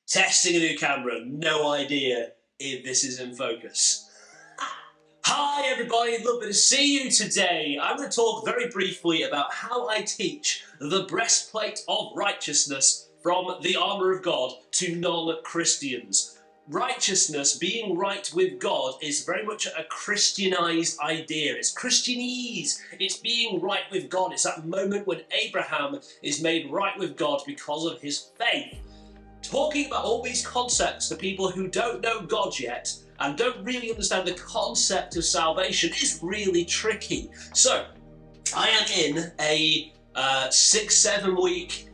Testing a new camera, no idea if this is in focus. Hi everybody, lovely to see you today. I'm going to talk very briefly about how I teach the breastplate of righteousness from the armour of God to non-Christians. Righteousness, being right with God, is very much a Christianized idea. It's Christianese. It's being right with God. It's that moment when Abraham is made right with God because of his faith. Talking about all these concepts to people who don't know God yet and don't really understand the concept of salvation is really tricky. So, I am in a 6-7 week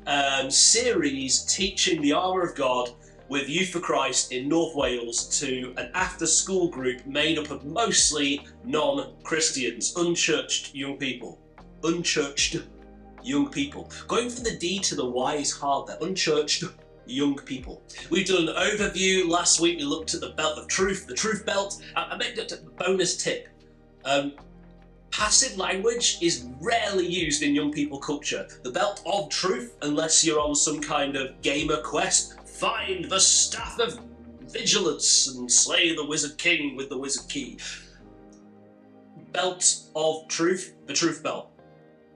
series teaching the armour of God with Youth for Christ in North Wales to an after-school group made up of mostly non-Christians, unchurched young people. Unchurched young people. Going from the D to the Y is hard there. Unchurched young people. We've done an overview. Last week we looked at the belt of truth, the truth belt. I made a bonus tip. Passive language is rarely used in young people culture. The belt of truth, unless you're on some kind of gamer quest, find the staff of vigilance and slay the wizard king with the wizard key. Belt of truth, the truth belt.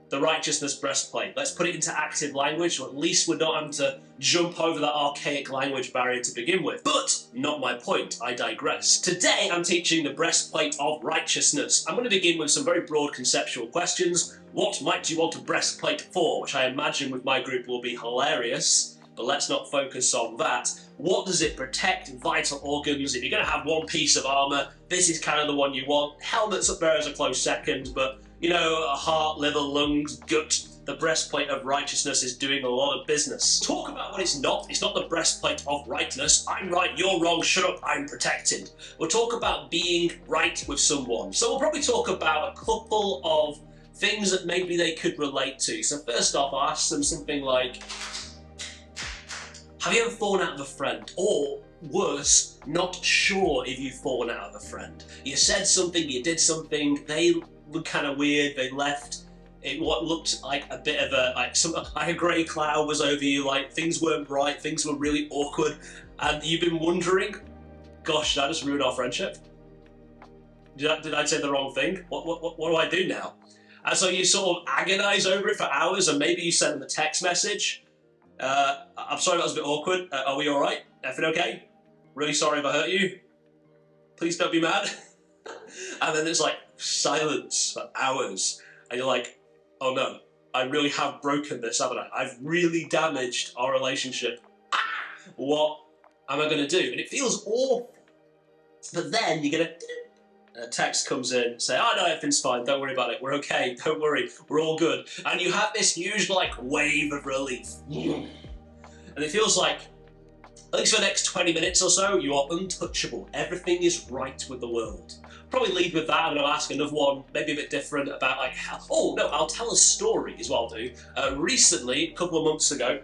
The righteousness breastplate. Let's put it into active language, so at least we're not having to jump over that archaic language barrier to begin with. But not my point, I digress. Today I'm teaching the breastplate of righteousness. I'm going to begin with some very broad conceptual questions. What might you want a breastplate for? Which I imagine with my group will be hilarious, but let's not focus on that. What does it protect? Vital organs. If you're going to have one piece of armour, this is kind of the one you want. Helmet's up there as a close second, but you know, heart, liver, lungs, gut, the breastplate of righteousness is doing a lot of business. Talk about what it's not. It's not the breastplate of rightness. I'm right, you're wrong, shut up, I'm protected. We'll talk about being right with someone. So we'll probably talk about a couple of things that maybe they could relate to. So first off, I'll ask them something like, have you ever fallen out of a friend? Or worse, not sure if you've fallen out of a friend. You said something, you did something, they looked kind of weird, they left. What looked like a bit of like a grey cloud was over you, like things weren't right, things were really awkward, and you've been wondering, gosh, did I just ruin our friendship? Did I say the wrong thing? What do I do now? And so you sort of agonise over it for hours, and maybe you send them a text message. I'm sorry that was a bit awkward. Are we alright? Everything okay? Really sorry if I hurt you. Please don't be mad. And then there's like silence for hours. And you're like, oh no, I really have broken this, haven't I? I've really damaged our relationship. What am I going to do? And it feels awful. But then you get a text comes in, say, oh no, everything's fine, don't worry about it, we're okay, don't worry, we're all good. And you have this huge like wave of relief. And it feels like, at least for the next 20 minutes or so, you are untouchable. Everything is right with the world. Probably lead with that. I'm going to ask another one, maybe a bit different, about like how... Oh, no, I'll tell a story is what I'll do. Recently, a couple of months ago,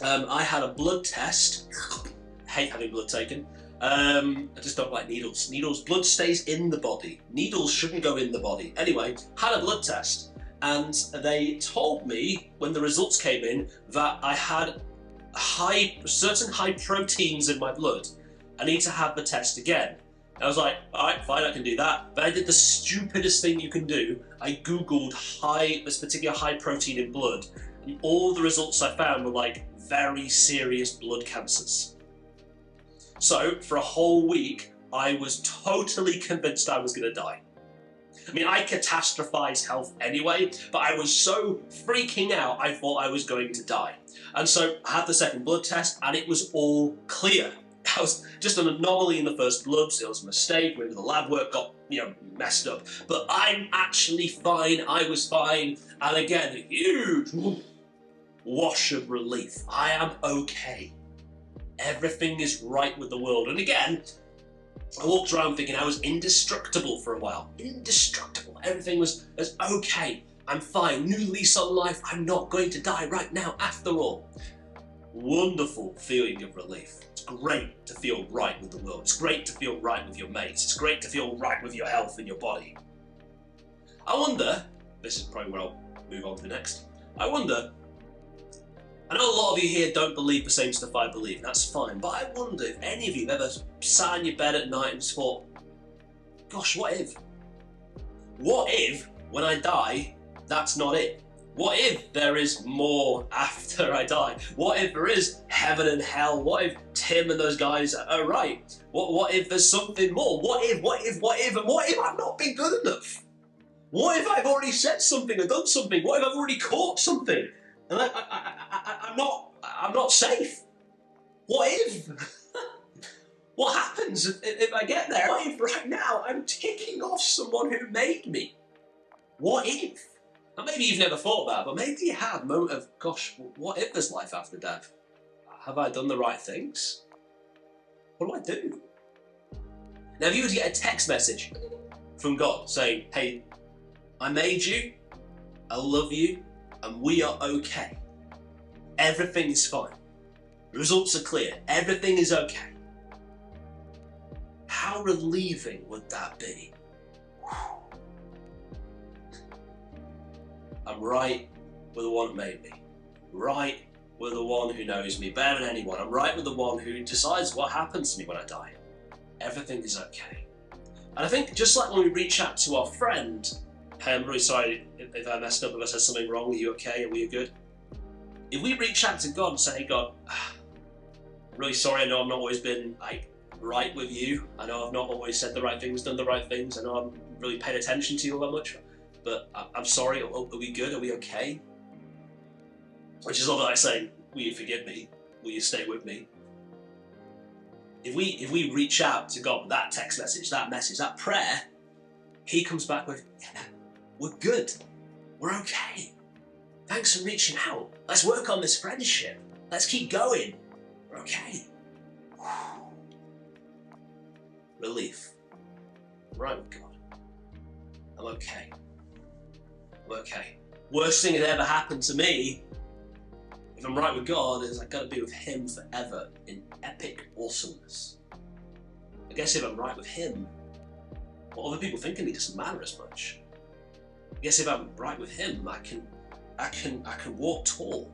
I had a blood test. I hate having blood taken. I just don't like needles. Blood stays in the body. Needles shouldn't go in the body. Anyway, had a blood test, and they told me, when the results came in, that I had certain high proteins in my blood. I need to have the test again. I was like, alright, fine, I can do that. But I did the stupidest thing you can do. I googled this particular high protein in blood, and all the results I found were like very serious blood cancers. So for a whole week, I was totally convinced I was going to die. I mean, I catastrophize health anyway, but I was so freaking out, I thought I was going to die. And so I had the second blood test, and it was all clear. That was just an anomaly in the first bloods. It was a mistake. Maybe the lab work got, messed up. But I'm actually fine. I was fine. And again, a huge wash of relief. I am okay. Everything is right with the world. And again, I walked around thinking I was indestructible for a while. Indestructible. Everything was okay. I'm fine. New lease on life. I'm not going to die right now after all. Wonderful feeling of relief. It's great to feel right with the world. It's great to feel right with your mates. It's great to feel right with your health and your body. I wonder, this is probably where I'll move on to next. I wonder, I know a lot of you here don't believe the same stuff I believe, and that's fine, but I wonder if any of you have ever sat in your bed at night and just thought, gosh, what if? What if, when I die, that's not it? What if there is more after I die? What if there is heaven and hell? What if Tim and those guys are right? What if there's something more? What if, and what if I've not been good enough? What if I've already said something or done something? What if I've already caught something? And I'm not safe. What if? What happens if I get there? What if right now I'm ticking off someone who made me? What if? And maybe you've never thought about it, but maybe you have a moment of, gosh, what if there's life after death? Have I done the right things? What do I do? Now, if you were to get a text message from God saying, hey, I made you, I love you, and we are okay. Everything is fine. The results are clear. Everything is okay. How relieving would that be? I'm right with the one who made me. Right with the one who knows me better than anyone. I'm right with the one who decides what happens to me when I die. Everything is okay. And I think just like when we reach out to our friend, hey, I'm really sorry if I messed up, if I said something wrong, are you okay? Are we good? If we reach out to God and say, hey God, I'm really sorry, I know I've not always been right with you. I know I've not always said the right things, done the right things. I know I've really paid attention to you all that much, but I'm sorry, are we good? Are we okay? Which is not like saying, will you forgive me? Will you stay with me? If we reach out to God with that text message, that prayer, He comes back with, yeah, we're good. We're okay. Thanks for reaching out. Let's work on this friendship. Let's keep going. We're okay. Relief. I'm right with God. I'm okay. I'm okay. Worst thing that ever happened to me, if I'm right with God, is I've got to be with Him forever in epic awesomeness. I guess if I'm right with Him, what other people think of me doesn't matter as much. I guess if I'm right with Him, I can walk tall.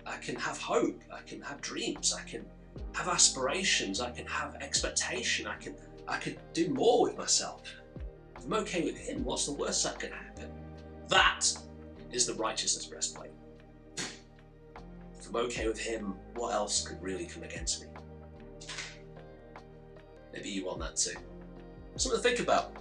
I can have hope. I can have dreams. I can have aspirations. I can have expectation. I can do more with myself. If I'm okay with Him, what's the worst that can happen? That is the righteousness breastplate. If I'm okay with Him, what else could really come against me? Maybe you want that too. Something to think about.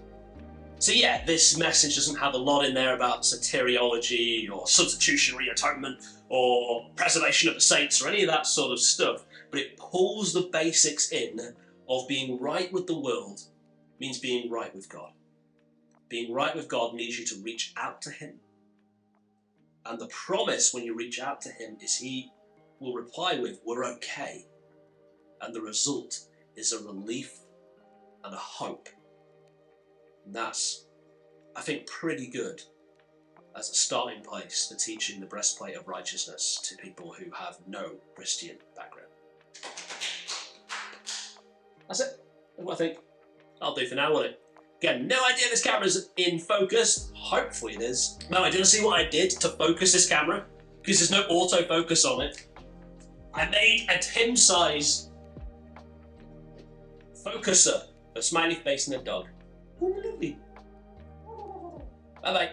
So yeah, this message doesn't have a lot in there about soteriology or substitutionary atonement or preservation of the saints or any of that sort of stuff, but it pulls the basics in of being right with the world means being right with God. Being right with God needs you to reach out to Him. And the promise when you reach out to Him is He will reply with, we're okay. And the result is a relief and a hope. And that's, I think, pretty good as a starting place for teaching the breastplate of righteousness to people who have no Christian background. That's it. That's what I think I'll do for now, won't it? Again, no idea if this camera's in focus. Hopefully it is. Now, I didn't see what I did to focus this camera, because there's no autofocus on it. I made a Tim-size focuser, a smiley face and a dog. Ooh, lovely. Bye-bye.